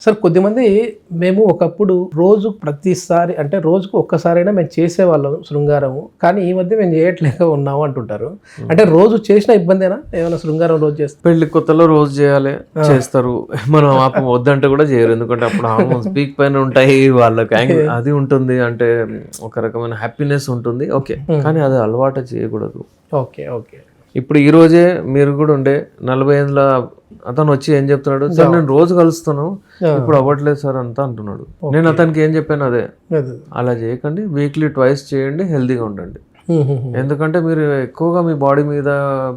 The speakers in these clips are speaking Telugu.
సార్ కొద్దిమంది మేము ఒకప్పుడు రోజు ప్రతిసారి అంటే రోజుకు ఒక్కసారైనా మేము చేసేవాళ్ళం శృంగారము, కానీ ఈ మధ్య మేము చేయట్లేక ఉన్నాము అంటుంటారు. అంటే రోజు చేసిన ఇబ్బందేనా ఏమైనా శృంగారం రోజు చేస్తే? పెళ్లి కొత్తలో రోజు చేయాలి, చేస్తారు. మనం వద్దంటే కూడా చేయరు, ఎందుకంటే అప్పుడు హార్మోన్స్ పీక్ పైన ఉంటాయి వాళ్ళకి. అది ఉంటుంది, అంటే ఒక రకమైన హ్యాపీనెస్ ఉంటుంది, ఓకే. కానీ అది అలవాటు చేయకూడదు. Okay okay. ఇప్పుడు ఈ రోజే మీరు కూడా ఉండే 40 ఏళ్ళ అతను వచ్చి ఏం చెప్తున్నాడు, సార్ నేను రోజు కలుస్తాను, ఇప్పుడు అవ్వట్లేదు సార్ అంతా అంటున్నాడు. నేను అతనికి ఏం చెప్పాను, అదే అలా చేయకండి, వీక్లీ ట్వైస్ చేయండి, హెల్తీగా ఉండండి. ఎందుకంటే మీరు ఎక్కువగా మీ బాడీ మీద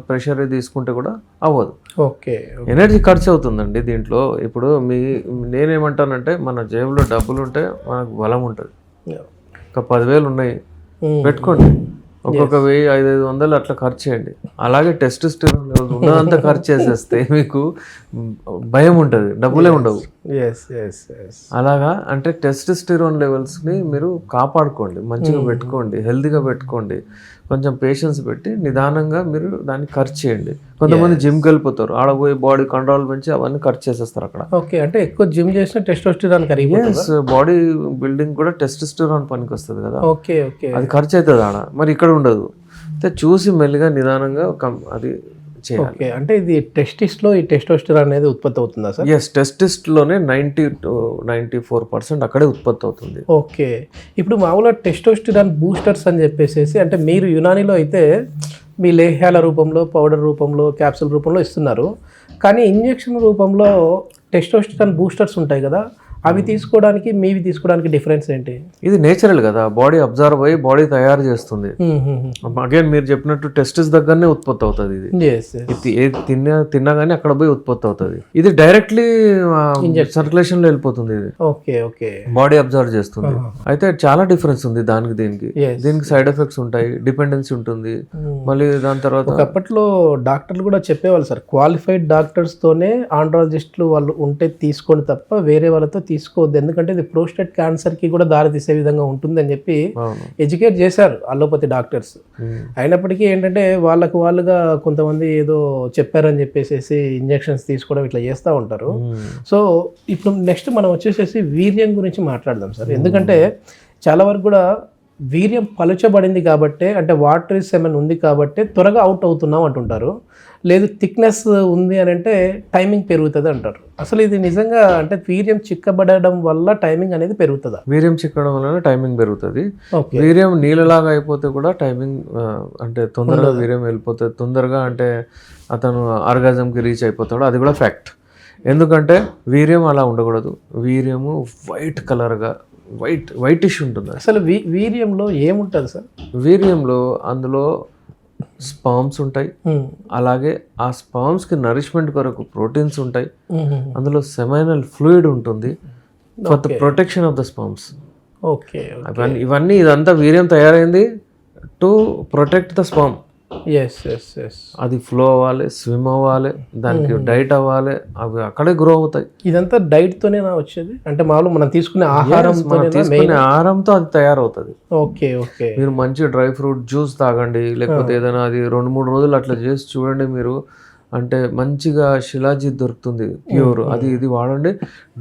ప్రెషర్ తీసుకుంటే కూడా అవ్వదు. ఓకే, ఎనర్జీ ఖర్చు అవుతుందండి దీంట్లో. ఇప్పుడు నేనేమంటానంటే మన జేబులో డబ్బులు ఉంటే మనకు బలం ఉంటుంది. ఒక 10,000 ఉన్నాయి పెట్టుకోండి, ఒక్కొక్క 1000, 500 అట్లా ఖర్చు చేయండి. అలాగే టెస్టోస్టెరాన్ లెవెల్స్ ఉన్నదంతా ఖర్చు చేసేస్తే మీకు భయం ఉంటుంది, డబ్బులే ఉండవు. అలాగా అంటే టెస్టోస్టెరాన్ లెవెల్స్ని మీరు కాపాడుకోండి, మంచిగా పెట్టుకోండి, హెల్తీగా పెట్టుకోండి. కొంచెం పేషెన్స్ పెట్టి నిదానంగా మీరు దాన్ని ఖర్చు చేయండి. కొంతమంది జిమ్కి వెళ్ళిపోతారు, ఆడపోయి బాడీ కంట్రోల్ పెంచి అవన్నీ ఖర్చు చేసేస్తారు అక్కడ. ఓకే, అంటే ఎక్కువ జిమ్ చేసిన టెస్టోస్టెరాన్ బాడీ బిల్డింగ్ కూడా టెస్టోస్టెరాన్ పనికి వస్తుంది కదా. ఓకే ఓకే, అది ఖర్చు అవుతుంది ఆడ, మరి ఇక్కడ ఉండదు. అయితే చూసి మెల్లిగా నిదానంగా అది చేయాలి. ఓకే, అంటే ఇది టెస్టిస్ట్లో ఈ టెస్టోస్టెరాన్ అనేది ఉత్పత్తి అవుతుందా సార్? ఎస్, టెస్టిస్ట్లోనే 90 to 94% అక్కడే ఉత్పత్తి అవుతుంది. ఓకే, ఇప్పుడు మామూలుగా టెస్టోస్టెరాన్ బూస్టర్స్ అని చెప్పేసి, అంటే మీరు యునానీలో అయితే మీ లేహ్యాల రూపంలో, పౌడర్ రూపంలో, క్యాప్సూల్ రూపంలో ఇస్తున్నారు, కానీ ఇంజెక్షన్ రూపంలో టెస్టోస్టెరాన్ బూస్టర్స్ ఉంటాయి కదా, అవి తీసుకోవడానికి మీవి తీసుకోవడానికి డిఫరెన్స్ ఏంటి? ఇది నేచురల్ కదా, బాడీ అబ్జర్వ్ అయ్యి బాడీ తయారు చేస్తుంది. అగైన్ మీరు చెప్పినట్టు టెస్టిస్ దగ్గరనే ఉత్పత్తి అవుతుంది. ఇది ఏది తిన్నా కానీ అక్కడ పోయి ఉత్పత్తి అవుతుంది. ఇది డైరెక్ట్లీ సర్క్యులేషన్ లో వెళ్ళిపోతుంది. ఇది ఓకే ఓకే, బాడీ అబ్జర్వ్ చేస్తుంది. అయితే చాలా డిఫరెన్స్ ఉంది దానికి దీనికి సైడ్ ఎఫెక్ట్స్ ఉంటాయి, డిపెండెన్సీ ఉంటుంది. మళ్ళీ దాని తర్వాత ఒకప్పట్లో డాక్టర్లు కూడా చెప్పేవాళ్ళు సార్, క్వాలిఫైడ్ డాక్టర్స్ తోనే ఆండ్రాలజిస్టులు వాళ్ళు ఉంటే తీసుకోండి తప్ప వేరే వాళ్ళతో తీసుకోవద్దు, ఎందుకంటే ఇది ప్రోస్టేట్ క్యాన్సర్ కి కూడా దారి తీసే విధంగా ఉంటుంది అని చెప్పి ఎడ్యుకేట్ చేశారు అలోపతి డాక్టర్స్. అయినప్పటికీ ఏంటంటే వాళ్ళుగా కొంతమంది ఏదో చెప్పారని చెప్పేసి ఇంజెక్షన్స్ తీసుకోవడం ఇట్లా చేస్తూ ఉంటారు. సో ఇప్పుడు నెక్స్ట్ మనం వచ్చేసేసి వీర్యం గురించి మాట్లాడదాం సార్. ఎందుకంటే చాలా వరకు కూడా వీర్యం పలుచబడింది కాబట్టే, అంటే వాటరీ సెమెన్ ఉంది కాబట్టే త్వరగా అవుట్ అవుతున్నాం అంటుంటారు. లేదు థిక్నెస్ ఉంది అని అంటే టైమింగ్ పెరుగుతుంది అంటారు. అసలు ఇది నిజంగా అంటే వీర్యం చిక్కబడడం వల్ల టైమింగ్ అనేది పెరుగుతుందా? వీర్యం చిక్కడం వల్ల టైమింగ్ పెరుగుతుంది. వీర్యం నీళ్ళలాగా అయిపోతే కూడా టైమింగ్ అంటే తొందరగా వీర్యం వెళ్ళిపోతుంది, తొందరగా అంటే అతను ఆర్గాజంకి రీచ్ అయిపోతాడు, అది కూడా ఫ్యాక్ట్. ఎందుకంటే వీర్యం అలా ఉండకూడదు. వీర్యము వైట్ కలర్గా వైటిష్ ఉంటుంది. అసలు వీర్యంలో ఏముంటుంది సార్? వీర్యంలో అందులో స్పామ్స్ ఉంటాయి, అలాగే ఆ స్పామ్స్ కి నరిష్మెంట్ కొరకు ప్రోటీన్స్ ఉంటాయి, అందులో సెమైనల్ ఫ్లూయిడ్ ఉంటుంది for the protection of the spams. Okay, ఇవన్నీ ఇదంతా వీర్యం తయారైంది టు ప్రొటెక్ట్ ద స్పామ్. అది ఫ్లో అవ్వాలి, స్విమ్ అవ్వాలి, దానికి డైట్ అవ్వాలి, అవి అక్కడే గ్రో అవుతాయి. ఇదంతా డైట్ తోనే వచ్చేది, అంటే మామూలు మనం తీసుకునే ఆహారంతో అది తయారవుతుంది. ఓకే ఓకే, మీరు మంచి డ్రై ఫ్రూట్ జ్యూస్ తాగండి, లేకపోతే ఏదైనా అది 2-3 రోజులు అట్లా చేసి చూడండి మీరు, అంటే మంచిగా శిలాజిత్ దొరుకుతుంది ప్యూర్, అది ఇది వాడండి,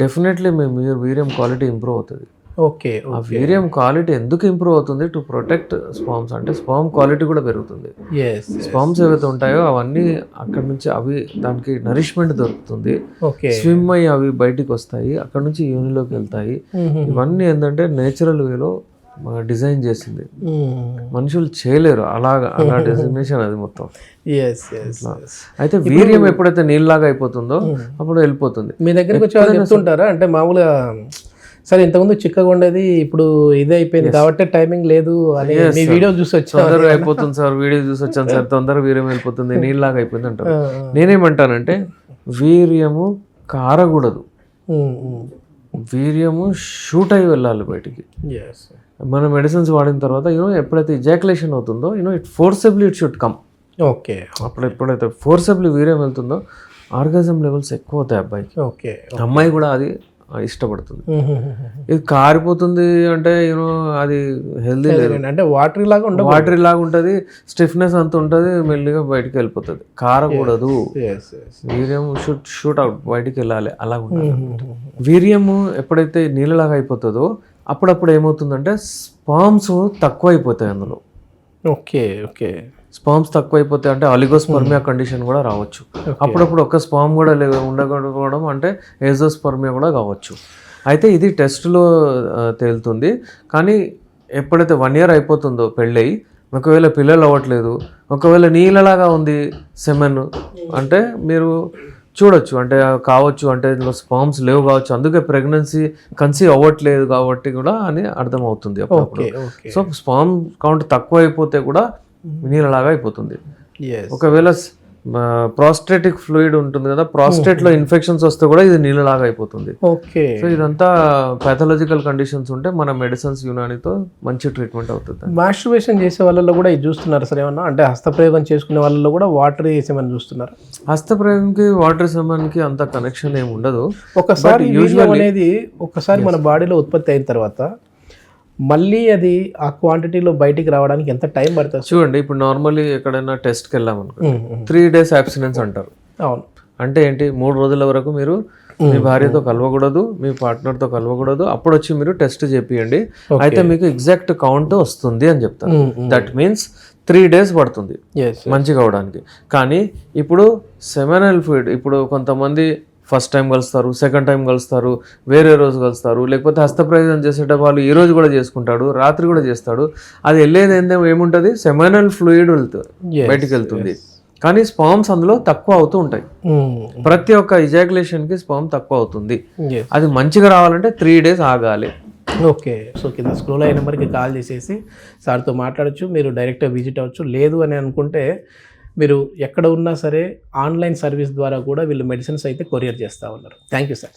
డెఫినెట్లీ మీరు వీర్యం క్వాలిటీ ఇంప్రూవ్ అవుతుంది. ఓకే, ఆ వీర్యం క్వాలిటీ ఎందుకు ఇంప్రూవ్ అవుతుంది? టు ప్రొటెక్ట్ స్పామ్స్, అంటే స్పామ్ క్వాలిటీ కూడా పెరుగుతుంది. స్పామ్స్ ఏవైతే ఉంటాయో అవన్నీ అక్కడ నుంచి అవి దానికి నరిష్మెంట్ దొరుకుతుంది, స్విమ్ అయ్యి అవి బయటికి వస్తాయి, అక్కడ నుంచి యోనిలోకి వెళ్తాయి. ఇవన్నీ ఏంటంటే నేచురల్ వేలో డిజైన్ చేసింది, మనుషులు చేయలేరు అలా డెసిగ్నేషన్ అది మొత్తం. అయితే వీర్యం ఎప్పుడైతే నీళ్ళలాగా అయిపోతుందో అప్పుడు వెళ్ళిపోతుంది. మీ దగ్గరికి వచ్చి చెప్తుంటారా అంటే మామూలుగా సరే ఇంతకుముందు చిక్కగా ఉండేది ఇప్పుడు ఇదే అయిపోయింది కాబట్టి టైమింగ్ లేదు అని మీ వీడియో చూసి వచ్చాను, తొందరగా అయిపోతుంది సార్, వీడియో చూసి వచ్చాను సార్, తొందరగా వీర్యం వెళ్ళిపోతుంది, నీళ్ళలాగా అయిపోయింది అంటారు. నేనేమంటానంటే వీర్యము కారకూడదు, వీర్యము షూట్ అయి వెళ్ళాలి బయటికి. మన మెడిసిన్స్ వాడిన తర్వాత ఎప్పుడైతే ఇజాక్యులేషన్ అవుతుందో it forcibly it should come. Okay, అప్పుడు ఎప్పుడైతే ఫోర్సబుల్లీ వీర్యం వెళ్తుందో ఆర్గాజం లెవెల్స్ ఎక్కువ అవుతాయి అబ్బాయికి. ఓకే, అమ్మాయి కూడా అది ఇష్టపడుతుంది. ఇది కారిపోతుంది అంటే యూనో అది హెల్దీ లేదు, అంటే వాటరీ లాగా ఉండదు, వాటరీ లాగా ఉంటుంది, స్టిఫ్నెస్ అంత ఉంటుంది, మెల్లిగా బయటికి వెళ్ళిపోతుంది. కారకూడదు, వీర్యం షూట్ అవుట్ బయటికి వెళ్ళాలి, అలా ఉండాలి. వీర్యము ఎప్పుడైతే నీళ్ళలాగా అయిపోతుందో అప్పుడప్పుడు ఏమవుతుందంటే స్పామ్స్ తక్కువ అయిపోతాయి అందులో. ఓకే ఓకే, స్పామ్స్ తక్కువ అయిపోతాయి అంటే ఆలిగోస్పర్మియా కండిషన్ కూడా రావచ్చు. అప్పుడప్పుడు ఒక్క స్పామ్ కూడా ఉండకపోవడం అంటే ఏజోస్పర్మియా కూడా కావచ్చు. అయితే ఇది టెస్ట్లో తేలుతుంది. కానీ ఎప్పుడైతే 1 year అయిపోతుందో పెళ్ళయి, ఒకవేళ పిల్లలు అవ్వట్లేదు, ఒకవేళ నీళ్ళలాగా ఉంది సెమెన్ అంటే మీరు చూడొచ్చు, అంటే కావచ్చు, అంటే ఇందులో స్పామ్స్ లేవు కావచ్చు, అందుకే ప్రెగ్నెన్సీ కన్సీవ్ అవ్వట్లేదు కాబట్టి కూడా అని అర్థమవుతుంది అప్పుడప్పుడు. సో స్పామ్ కౌంట్ తక్కువ అయిపోతే కూడా నీళ్ళలాగా అయిపోతుంది. ఒకవేళ ప్రాస్టేటిక్ ఫ్లూయిడ్ ఉంటుంది కదా, ప్రాస్టేట్ లో ఇన్ఫెక్షన్స్ వస్తే కూడా ఇది నీళ్ళలాగా అయిపోతుంది. సో ఇదంతా పాథలాజికల్ కండిషన్స్ ఉంటే మన మెడిసిన్స్ యునానితో మంచి ట్రీట్మెంట్ అవుతుంది. మాస్టర్బేషన్ చేసే వాళ్ళలో కూడా ఇది చూస్తున్నారు సార్ ఏమన్నా, అంటే హస్తప్రయోగం చేసుకునే వాళ్ళలో కూడా వాటర్ వేసేమని చూస్తున్నారు. హస్తప్రయోగంకి వాటర్ సెమన్కి అంత కనెక్షన్ ఏమి ఉండదు. ఒకసారి అనేది ఒకసారి మన బాడీలో ఉత్పత్తి అయిన తర్వాత మళ్ళీ అది ఆ క్వాంటిటీలో బయటికి రావడానికి ఎంత టైం పడుతుంది? చూడండి, ఇప్పుడు నార్మల్లీ ఎక్కడైనా టెస్ట్కి వెళ్ళామనుకో 3 days అబ్స్టినెన్స్ అంటారు. అవును, అంటే ఏంటి, 3 రోజుల వరకు మీరు మీ భార్యతో కలవకూడదు, మీ పార్ట్నర్తో కలవకూడదు, అప్పుడు వచ్చి మీరు టెస్ట్ చేపియండి, అయితే మీకు ఎగ్జాక్ట్ కౌంట్ వస్తుంది అని చెప్తారు. దట్ మీన్స్ 3 days పడుతుంది మంచిగా అవడానికి. కానీ ఇప్పుడు సెమెనల్ ఫ్లూయిడ్, ఇప్పుడు కొంతమంది ఫస్ట్ టైం కలుస్తారు, సెకండ్ టైం కలుస్తారు, వేరే రోజు కలుస్తారు, లేకపోతే హస్తప్రయోగం చేసేటప్పుడు వాళ్ళు ఈ రోజు కూడా చేసుకుంటాడు, రాత్రి కూడా చేస్తాడు. అది వెళ్ళేది ఏముంటుంది, సెమెనల్ ఫ్లూయిడ్ బయటికి వెళ్తుంది, కానీ స్పామ్స్ అందులో తక్కువ అవుతూ ఉంటాయి. ప్రతి ఒక్క ఇజాక్యులేషన్కి స్పామ్ తక్కువ అవుతుంది. అది మంచిగా రావాలంటే 3 days ఆగాలి. ఓకే, సో కింద స్క్రోల్ అయిన నెంబర్కి కాల్ చేసేసి సార్తో మాట్లాడచ్చు, మీరు డైరెక్ట్గా విజిట్ అవ్వచ్చు. లేదు అని అనుకుంటే మీరు ఎక్కడ ఉన్నా సరే ఆన్లైన్ సర్వీస్ ద్వారా కూడా వీళ్ళు మెడిసిన్స్ అయితే కొరియర్ చేస్తూ ఉన్నారు. Thank you sir.